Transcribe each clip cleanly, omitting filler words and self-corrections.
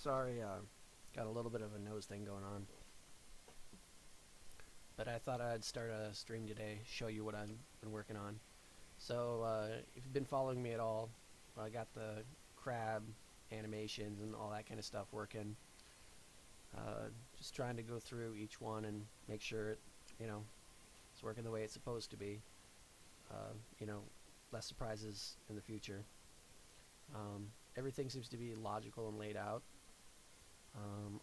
Sorry, got a little bit of a nose thing going on. But I thought I'd start a stream today, show you what I've been working on. So, if you've been following me at all, I got the crab animations and all that kind of stuff working. Just trying to go through each one and make sure it's working the way it's supposed to be. You know, less surprises in the future. Everything seems to be logical and laid out.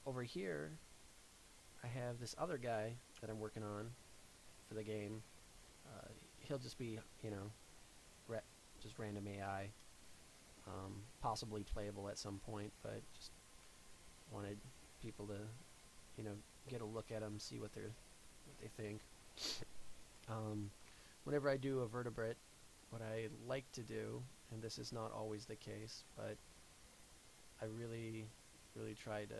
Over here, I have this other guy that I'm working on for the game. He'll just be, ra just random AI, possibly playable at some point, but just wanted people to, get a look at him, see what they think. Whenever I do a vertebrate, what I like to do, and this is not always the case, but I really try to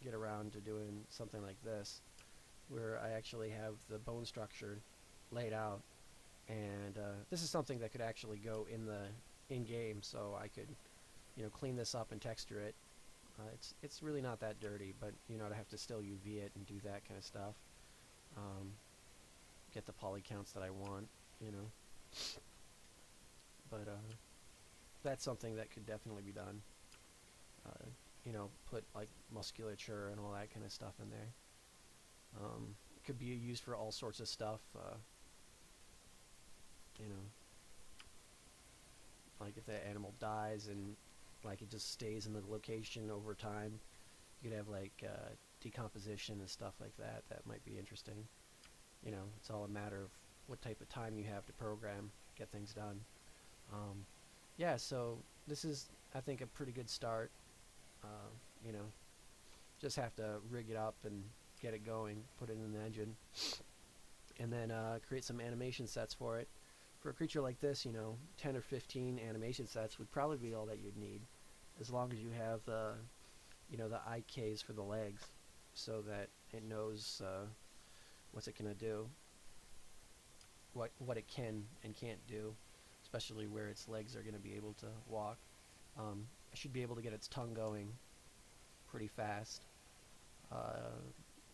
get around to doing something like this, where I actually have the bone structure laid out, and this is something that could actually go in game, so I could clean this up and texture it. It's really not that dirty, but I'd have to still UV it and do that kind of stuff. Get the poly counts that I want, but that's something that could definitely be done. Put like musculature and all that kind of stuff in there. Could be used for all sorts of stuff. Like if the animal dies and like it just stays in the location over time, you could have like decomposition and stuff like that. That might be interesting. It's all a matter of what type of time you have to program, get things done. Yeah, so this is, I think, a pretty good start. You know, just have to rig it up and get it going, put it in the engine, and then create some animation sets for it. For a creature like this, 10 or 15 animation sets would probably be all that you'd need, as long as you have the, the IKs for the legs, so that it knows what's it gonna do, what it can and can't do, especially where its legs are gonna be able to walk. I should be able to get its tongue going pretty fast.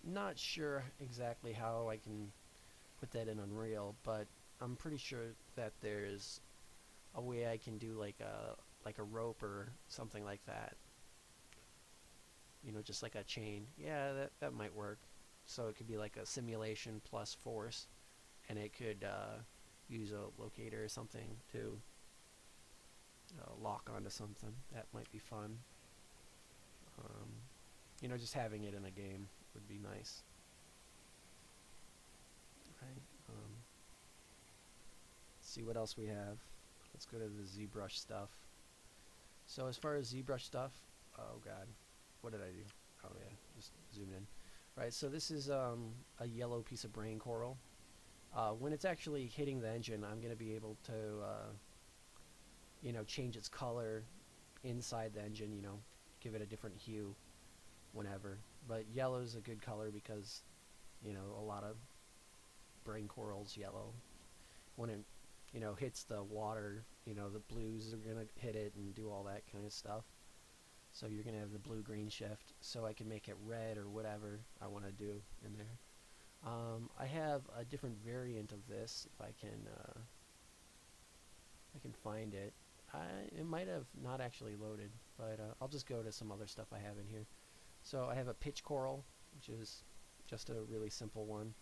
Not sure exactly how I can put that in Unreal, but I'm pretty sure that there's a way I can do like a rope or something like that. Just like a chain. Yeah, that might work. So it could be like a simulation plus force, and it could use a locator or something to lock onto something. That might be fun. Just having it in a game would be nice. Right. Let's see what else we have. Let's go to the ZBrush stuff. So as far as ZBrush stuff, oh god, what did I do? Oh yeah, just zoom in. Right, so this is a yellow piece of brain coral. When it's actually hitting the engine, I'm going to be able to, change its color inside the engine, give it a different hue whenever. But yellow is a good color because, a lot of brain coral's yellow. When it, hits the water, the blues are going to hit it and do all that kind of stuff. So you're going to have the blue-green shift, so I can make it red or whatever I want to do in there. I have a different variant of this, if I can find it. It might have not actually loaded, but I'll just go to some other stuff I have in here. So I have a pitch coral, which is just a really simple one.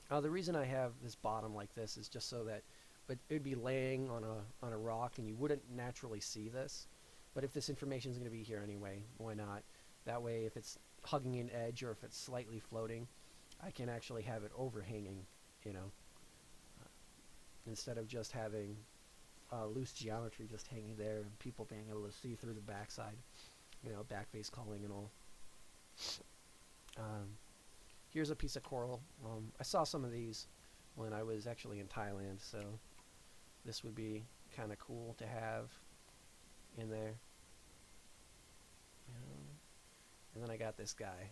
The reason I have this bottom like this is just so that, but it would be laying on a rock and you wouldn't naturally see this. But if this information is going to be here anyway, why not? That way, if it's hugging an edge or if it's slightly floating, I can actually have it overhanging, instead of just having loose geometry just hanging there and people being able to see through the backside, backface calling and all. Here's a piece of coral. I saw some of these when I was actually in Thailand, so this would be kind of cool to have in there. And then I got this guy.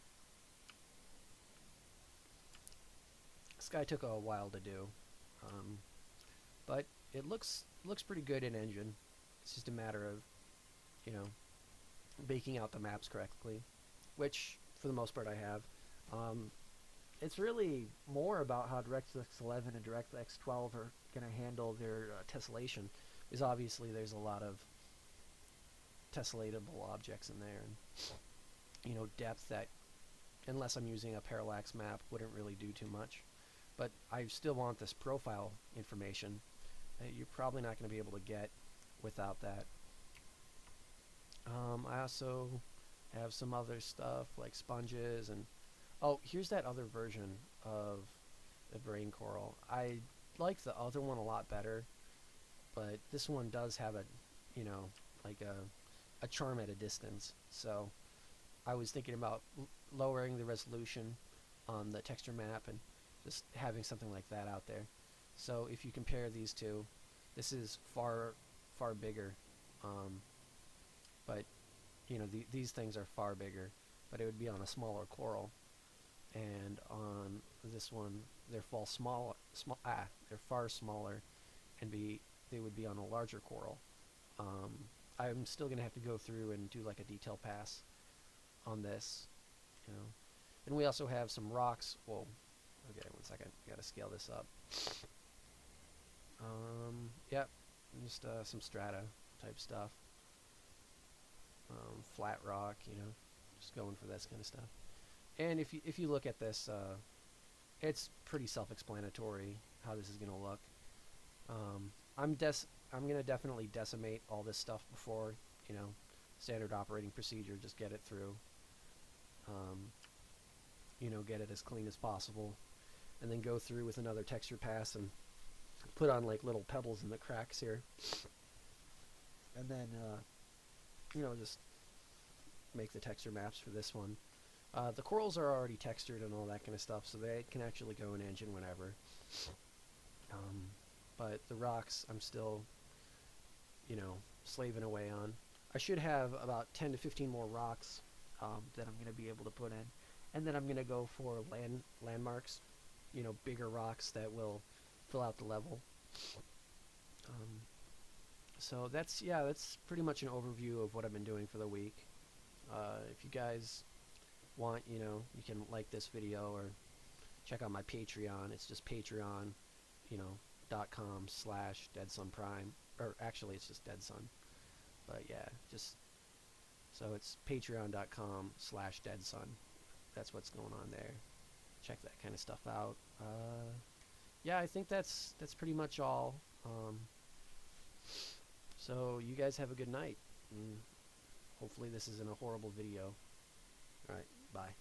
This guy took a while to do, but it looks pretty good in engine. It's just a matter of, baking out the maps correctly, which for the most part I have. Um, it's really more about how DirectX 11 and DirectX 12 are going to handle their tessellation, because obviously there's a lot of tessellatable objects in there, and depth that, unless I'm using a parallax map, wouldn't really do too much. But I still want this profile information that you're probably not going to be able to get without that. I also have some other stuff like sponges, and oh, here's that other version of the brain coral. I like the other one a lot better, but this one does have a, like a charm at a distance. So I was thinking about lowering the resolution on the texture map and just having something like that out there. So if you compare these two, this is far bigger, but these things are far bigger, but it would be on a smaller coral, and on this one they're far smaller, and they would be on a larger coral. I'm still gonna have to go through and do like a detail pass on this, you know. And we also have some rocks. Whoa, okay, 1 second. I gotta scale this up. Yep, just some strata type stuff. Flat rock, just going for this kind of stuff. And if you look at this, it's pretty self-explanatory how this is gonna look. I'm gonna definitely decimate all this stuff before, standard operating procedure. Just get it through. Get it as clean as possible, and then go through with another texture pass and put on like little pebbles in the cracks here, and then just make the texture maps for this one. The corals are already textured and all that kind of stuff, so they can actually go in engine whenever. But the rocks, I'm still, slaving away on. I should have about 10 to 15 more rocks that I'm going to be able to put in. And then I'm going to go for landmarks, bigger rocks that will fill out the level. So that's pretty much an overview of what I've been doing for the week. If you guys want, you can like this video or check out my Patreon. It's just Patreon, .com/DeadSunPrime, or actually it's just DeadSun. But yeah, so it's patreon.com/DeadSun. That's what's going on there. Check that kind of stuff out. Yeah, I think that's pretty much all. So you guys have a good night. And hopefully this isn't a horrible video. Alright, bye.